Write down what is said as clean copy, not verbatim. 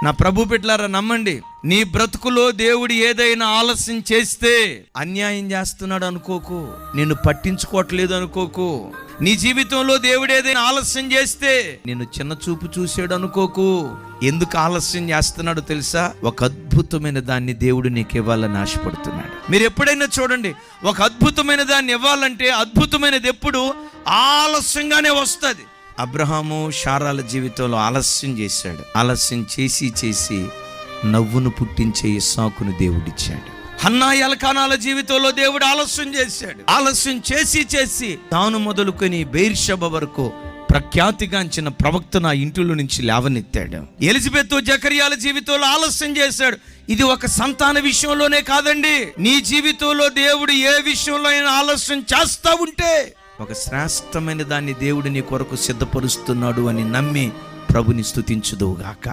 నా ప్రభు బిడ్డలారా నమ్మండి, నీ బ్రతుకులో దేవుడు ఏదైనా ఆలస్యం చేస్తే అన్యాయం చేస్తున్నాడు అనుకోకు, నిన్ను పట్టించుకోవట్లేదు అనుకోకు. నీ జీవితంలో దేవుడు ఏదైనా ఆలస్యం చేస్తే నిన్ను చిన్న చూపు చూసాడు అనుకోకు. ఎందుకు ఆలస్యం చేస్తున్నాడో తెలుసా? ఒక అద్భుతమైన దాన్ని దేవుడు నీకు ఇవ్వాలని ఆశపడుతున్నాడు. మీరు ఎప్పుడైనా చూడండి, ఒక అద్భుతమైన దాన్ని ఇవ్వాలంటే అద్భుతమైనది ఎప్పుడు ఆలస్యంగానే వస్తుంది. అబ్రహాము శారాల జీవితంలో ఆలస్యం చేశాడు. ఆలస్యం చేసి నవ్వును పుట్టించే ఇస్సాకును దేవుడిచ్చాడు. హన్నా ఎల్కానాల జీవితంలో దేవుడు ఆలస్యం చేశాడు. ఆలస్యం చేసి తాను మొదలుకొని బెయిర్షెబ వరకు ప్రఖ్యాతిగాంచిన ప్రవక్తను ఆ ఇంటిలో నుంచి లేవనెత్తాడు. ఎలిజబెత్ జకర్యాల జీవితంలో ఆలస్యం చేశాడు. ఇది ఒక సంతాన విషయంలోనే కాదండి, నీ జీవితంలో దేవుడు ఏ విషయంలో అయినా ఆలస్యం చేస్తా ఉంటే ఒక శ్రేష్టమైన దాన్ని దేవుడు నీ కొరకు సిద్ధపరుస్తున్నాడు అని నమ్మి ప్రభుని స్తుతించుదువుగాక.